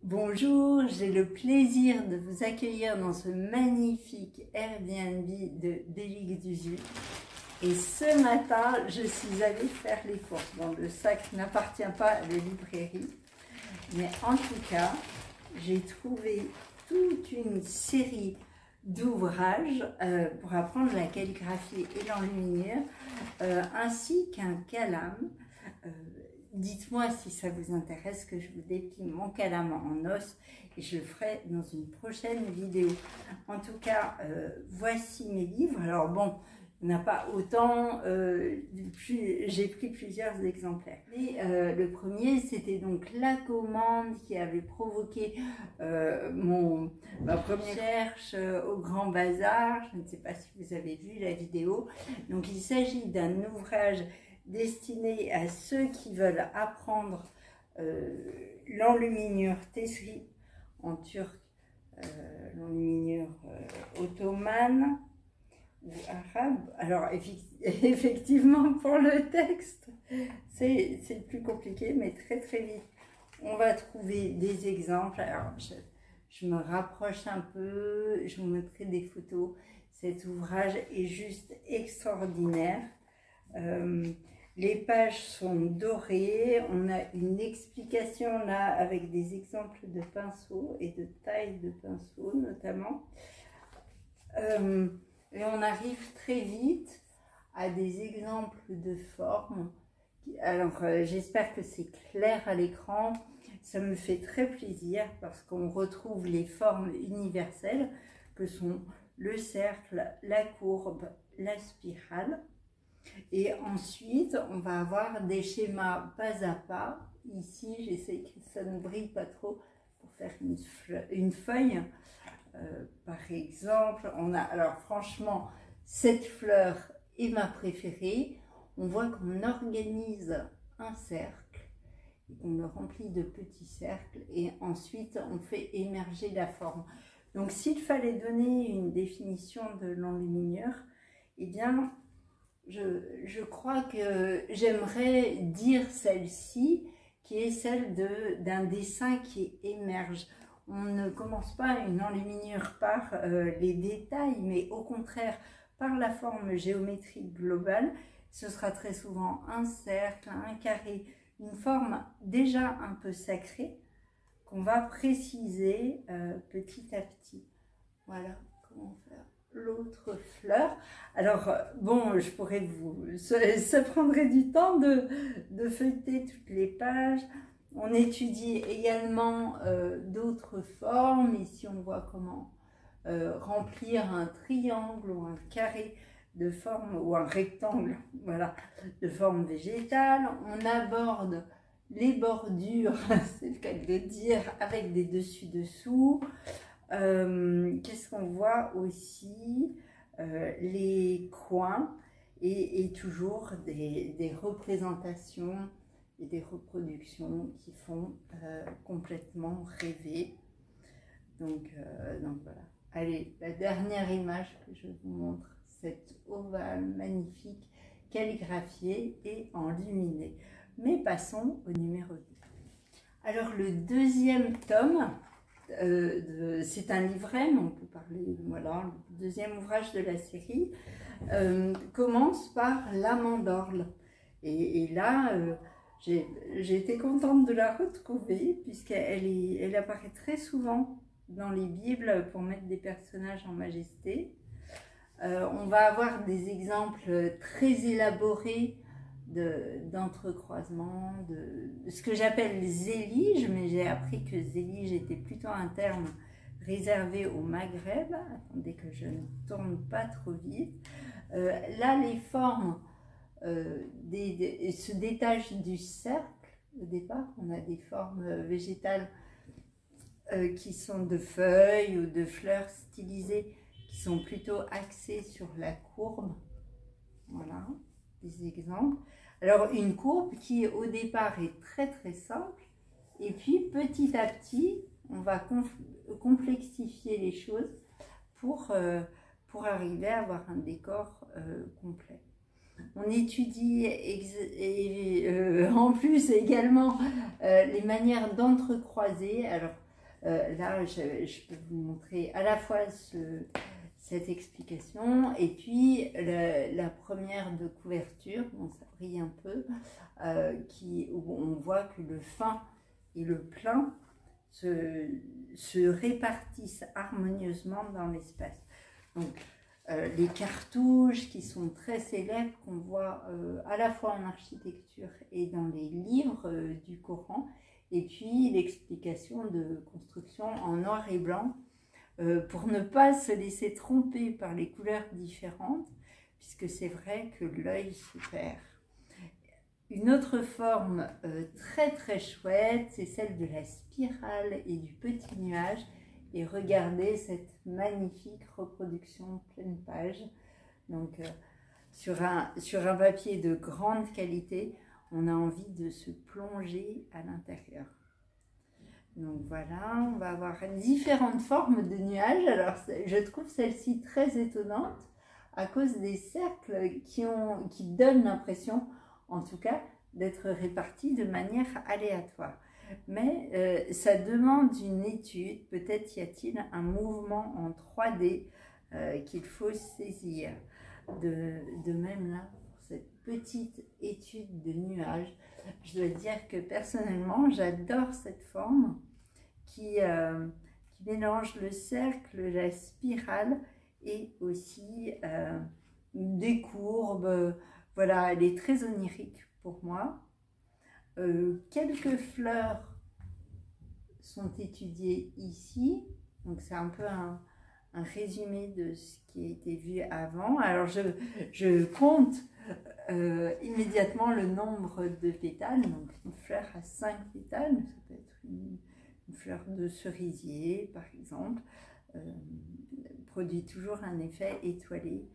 Bonjour, j'ai le plaisir de vous accueillir dans ce magnifique Airbnb de Bélix Duzu. Et ce matin, je suis allée faire les courses. Bon, le sac n'appartient pas à la librairie, mais en tout cas, j'ai trouvé toute une série d'ouvrages pour apprendre la calligraphie et l'enluminure, ainsi qu'un calame. Dites-moi si ça vous intéresse que je vous déplie mon calame en os et je le ferai dans une prochaine vidéo. En tout cas, voici mes livres. Alors bon, il n'y en a pas autant, j'ai pris plusieurs exemplaires. Et le premier, c'était donc la commande qui avait provoqué ma première recherche au Grand Bazar. Je ne sais pas si vous avez vu la vidéo. Donc il s'agit d'un ouvrage destiné à ceux qui veulent apprendre l'enluminure tesserie en turc, l'enluminure ottomane ou arabe. Alors effectivement pour le texte c'est plus compliqué, mais très vite on va trouver des exemples. Alors je me rapproche un peu, je vous montrerai des photos. Cet ouvrage est juste extraordinaire. Les pages sont dorées, on a une explication là avec des exemples de pinceaux et de taille de pinceaux notamment. Et on arrive très vite à des exemples de formes. Alors j'espère que c'est clair à l'écran, ça me fait très plaisir parce qu'on retrouve les formes universelles que sont le cercle, la courbe, la spirale. Et ensuite, on va avoir des schémas pas à pas. Ici, j'essaie que ça ne brille pas trop pour faire une feuille. Par exemple, on a, alors franchement, cette fleur est ma préférée. On voit qu'on organise un cercle, on le remplit de petits cercles et ensuite on fait émerger la forme. Donc, s'il fallait donner une définition de l'enluminure, eh bien, je crois que j'aimerais dire celle-ci, qui est celle d'un dessin qui émerge. On ne commence pas une enluminure par les détails, mais au contraire par la forme géométrique globale. Ce sera très souvent un cercle, un carré, une forme déjà un peu sacrée qu'on va préciser petit à petit. Voilà comment faire l'autre fleur. Alors bon, je pourrais ça prendrait du temps de feuilleter toutes les pages. On étudie également d'autres formes. Ici on voit comment remplir un triangle ou un carré de forme, ou un rectangle, voilà, de forme végétale. On aborde les bordures, c'est le cas de le dire, avec des dessus-dessous. Qu'est-ce qu'on voit aussi, les coins et toujours des représentations et des reproductions qui font complètement rêver. Donc voilà. Allez, la dernière image que je vous montre, cette ovale magnifique calligraphiée et enluminée. Mais passons au numéro 2. Alors le deuxième tome, c'est un livret, mais on peut parler, voilà, le deuxième ouvrage de la série, commence par La Mandorle. Et là, j'ai été contente de la retrouver, puisqu'elle apparaît très souvent dans les bibles pour mettre des personnages en majesté. On va avoir des exemples très élaborés d'entrecroisement, de ce que j'appelle zélige, mais j'ai appris que zélige était plutôt un terme réservé au Maghreb. Attendez que je ne tourne pas trop vite. Là, les formes se détachent du cercle. Au départ, on a des formes végétales qui sont de feuilles ou de fleurs stylisées, qui sont plutôt axées sur la courbe. Voilà, des exemples. Alors une courbe qui au départ est très simple, et puis petit à petit on va complexifier les choses pour arriver à avoir un décor complet. On étudie en plus également les manières d'entrecroiser. Alors Là, je peux vous montrer à la fois cette explication et puis la première de couverture, bon, ça brille un peu, où on voit que le fin et le plein se répartissent harmonieusement dans l'espace. Donc, les cartouches qui sont très célèbres, qu'on voit à la fois en architecture et dans les livres du Coran, et puis l'explication de construction en noir et blanc, pour ne pas se laisser tromper par les couleurs différentes, puisque c'est vrai que l'œil se perd. Une autre forme très très chouette, c'est celle de la spirale et du petit nuage. Et regardez cette magnifique reproduction pleine page. Donc sur un papier de grande qualité, on a envie de se plonger à l'intérieur. Donc voilà, on va avoir différentes formes de nuages. Alors je trouve celle-ci très étonnante à cause des cercles qui donnent l'impression, en tout cas, d'être répartis de manière aléatoire. Mais ça demande une étude, peut-être y a-t-il un mouvement en 3D qu'il faut saisir. De même là, pour cette petite étude de nuages, je dois dire que personnellement, j'adore cette forme qui mélange le cercle, la spirale et aussi des courbes. Voilà, elle est très onirique pour moi. Quelques fleurs sont étudiées ici, donc c'est un peu un résumé de ce qui a été vu avant. Alors je compte immédiatement le nombre de pétales, donc une fleur à 5 pétales, ça peut être une fleur de cerisier par exemple, produit toujours un effet étoilé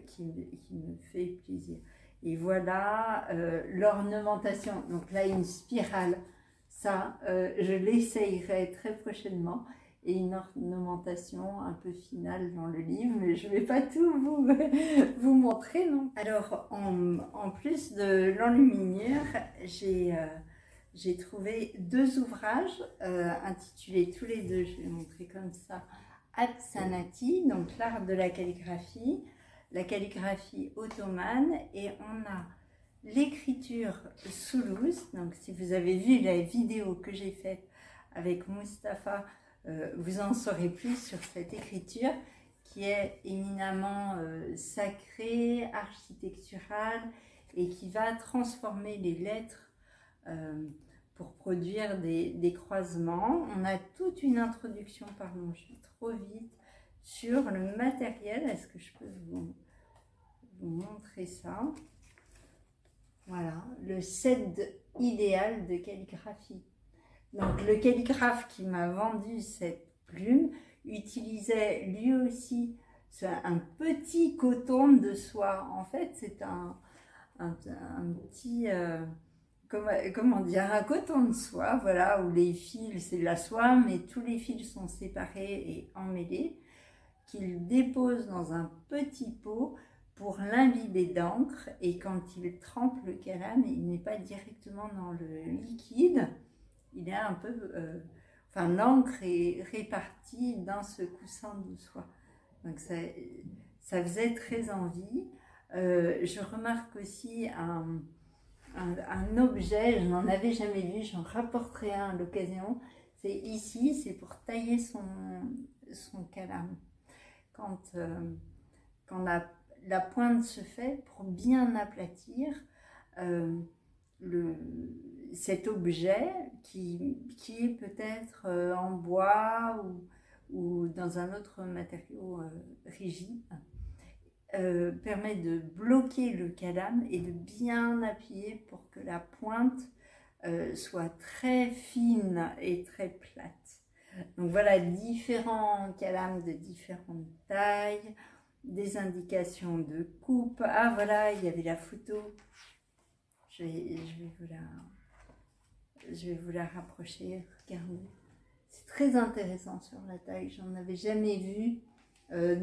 qui me fait plaisir. Et voilà l'ornementation. Donc là, une spirale, ça, je l'essayerai très prochainement. Et une ornementation un peu finale dans le livre, mais je ne vais pas tout vous montrer, non. Alors, en plus de l'enluminure, j'ai trouvé 2 ouvrages intitulés tous les deux, je vais montrer comme ça, Ad-Sanati, donc l'art de la calligraphie ottomane, et on a l'écriture Soulouz. Donc si vous avez vu la vidéo que j'ai faite avec Mustapha, vous en saurez plus sur cette écriture qui est éminemment sacrée, architecturale, et qui va transformer les lettres pour produire des croisements. On a toute une introduction, pardon, je suis trop vite, sur le matériel. Est-ce que je peux vous montrer ça? Voilà, le set idéal de calligraphie. Donc le calligraphe qui m'a vendu cette plume utilisait lui aussi un petit coton de soie. En fait, c'est un petit... comment dire, un coton de soie, voilà, où les fils, c'est de la soie, mais tous les fils sont séparés et emmêlés, qu'il dépose dans un petit pot pour l'imbiber d'encre, et quand il trempe le calame, il n'est pas directement dans le liquide, il est un peu... enfin, l'encre est répartie dans ce coussin de soie. Donc ça faisait très envie. Je remarque aussi un objet, je n'en avais jamais vu, j'en rapporterai un à l'occasion. C'est ici, c'est pour tailler son calame. Quand la pointe se fait, pour bien aplatir cet objet qui est peut-être en bois ou dans un autre matériau rigide, permet de bloquer le calame et de bien appuyer pour que la pointe soit très fine et très plate. Donc voilà, différents calames de différentes tailles, des indications de coupe. Ah voilà, il y avait la photo. Je vais vous la rapprocher, regardez. C'est très intéressant sur la taille, j'en avais jamais vu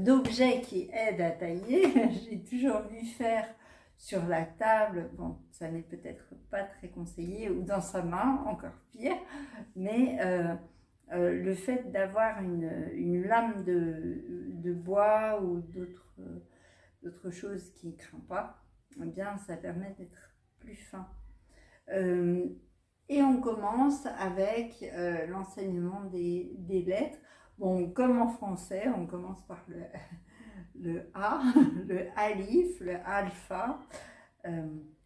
d'objets qui aident à tailler. J'ai toujours vu faire sur la table, bon, ça n'est peut-être pas très conseillé, ou dans sa main, encore pire, mais le fait d'avoir une lame de bois ou d'autres choses qui ne craint pas, eh bien, ça permet d'être plus fin. Et on commence avec l'enseignement des lettres. Bon, comme en français, on commence par le A, le alif, le alpha,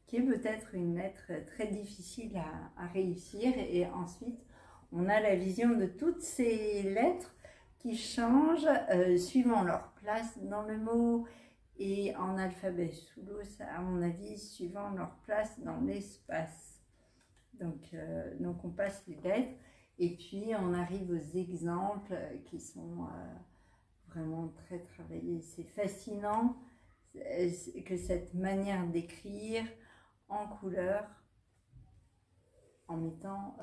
qui est peut-être une lettre très difficile à réussir. Et ensuite, on a la vision de toutes ces lettres qui changent suivant leur place dans le mot et en alphabet Soulos, à mon avis, suivant leur place dans l'espace. Donc on passe les lettres et puis on arrive aux exemples qui sont vraiment très travaillés. C'est fascinant que cette manière d'écrire en couleur, en mettant,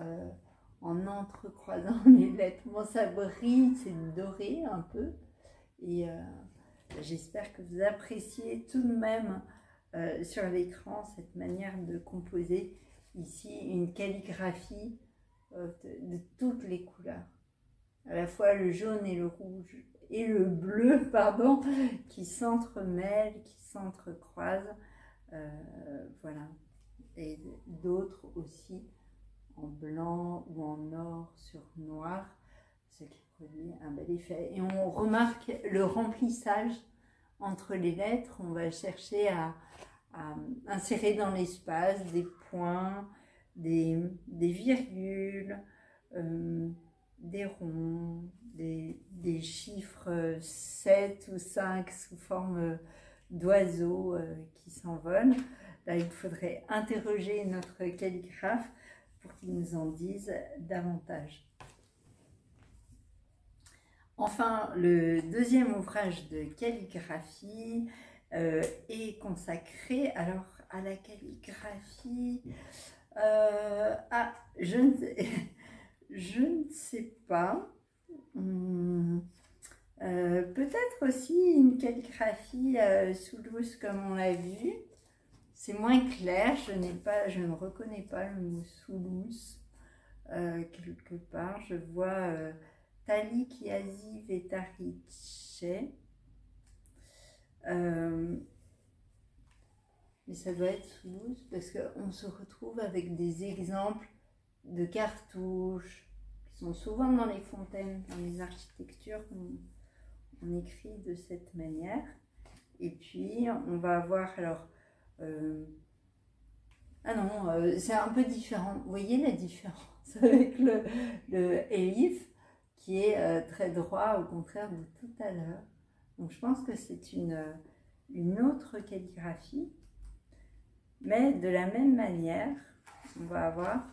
en entrecroisant les lettres. Bon, ça brille, c'est doré un peu. Et j'espère que vous appréciez tout de même sur l'écran cette manière de composer ici une calligraphie de toutes les couleurs. À la fois le jaune et le rouge et le bleu, pardon, qui s'entremêlent, qui s'entrecroisent. Voilà. Et d'autres aussi en blanc ou en or sur noir, ce qui produit un bel effet. Et on remarque le remplissage entre les lettres. On va chercher à insérer dans l'espace des points, des virgules, des ronds, des chiffres 7 ou 5 sous forme d'oiseaux qui s'envolent. Là, il faudrait interroger notre calligraphe pour qu'il nous en dise davantage. Enfin, le deuxième ouvrage de calligraphie est consacré alors à la calligraphie. Je ne sais pas. Peut-être aussi une calligraphie Soulos comme on l'a vu. C'est moins clair, je ne reconnais pas le mot Soulos quelque part. Je vois Tali Kiasi Vetarice. Mais ça doit être Soulos parce qu'on se retrouve avec des exemples de cartouches qui sont souvent dans les fontaines, dans les architectures. On écrit de cette manière. Et puis on va avoir alors c'est un peu différent. Vous voyez la différence avec le Elif qui est très droit, au contraire de tout à l'heure. Donc je pense que c'est une autre calligraphie, mais de la même manière, on va avoir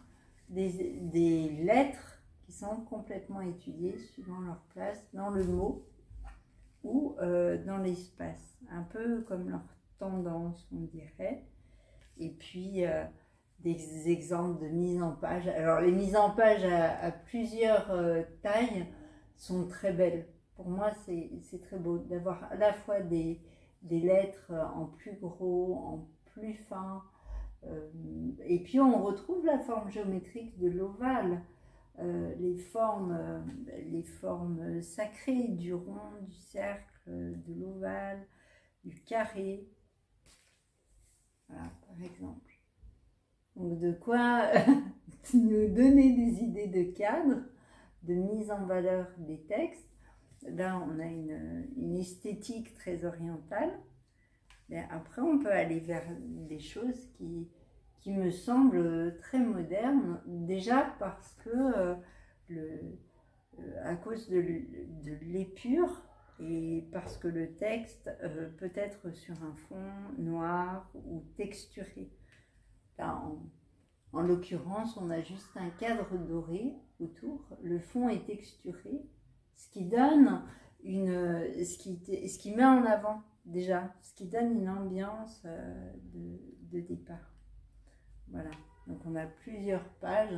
des lettres qui sont complètement étudiées suivant leur place dans le mot ou dans l'espace, un peu comme leur tendance, on dirait. Et puis des exemples de mise en page. Alors les mises en page à plusieurs tailles sont très belles. Pour moi, c'est très beau d'avoir à la fois des lettres en plus gros, en plus fin. Et puis on retrouve la forme géométrique de l'ovale, les formes sacrées du rond, du cercle, de l'ovale, du carré. Voilà, par exemple. Donc de quoi nous donner des idées de cadre, de mise en valeur des textes. Là, on a une esthétique très orientale. Mais après, on peut aller vers des choses qui me semblent très modernes. Déjà parce que à cause de l'épure, et parce que le texte peut être sur un fond noir ou texturé. Là, en l'occurrence, on a juste un cadre doré autour. Le fond est texturé, ce qui donne ce qui met en avant déjà, ce qui donne une ambiance de départ. Voilà, donc on a plusieurs pages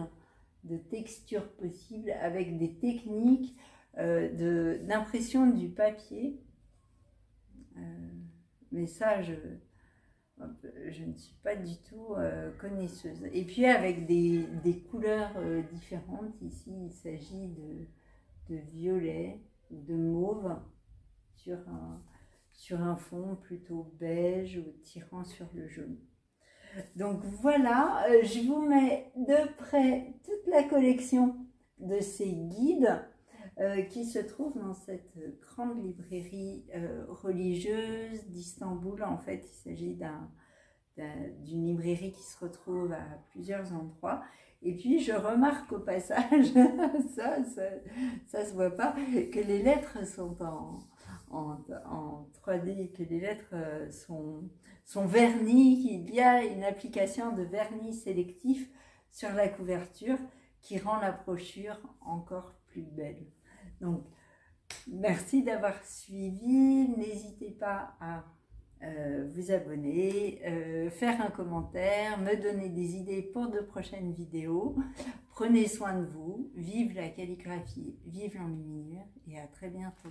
de textures possibles avec des techniques d'impression du papier. Mais ça, Je ne suis pas du tout connaisseuse. Et puis avec des couleurs différentes. Ici, il s'agit de violet ou de mauve sur un fond plutôt beige ou tirant sur le jaune. Donc voilà, je vous mets de près toute la collection de ces guides qui se trouvent dans cette grande librairie religieuse d'Istanbul. En fait, il s'agit d'une librairie qui se retrouve à plusieurs endroits. Et puis, je remarque au passage, ça se voit pas, que les lettres sont en 3D, que les lettres sont vernies, qu'il y a une application de vernis sélectif sur la couverture qui rend la brochure encore plus belle. Donc, merci d'avoir suivi. N'hésitez pas à vous abonner, faire un commentaire, me donner des idées pour de prochaines vidéos. Prenez soin de vous. Vive la calligraphie, vive l'enluminure et à très bientôt.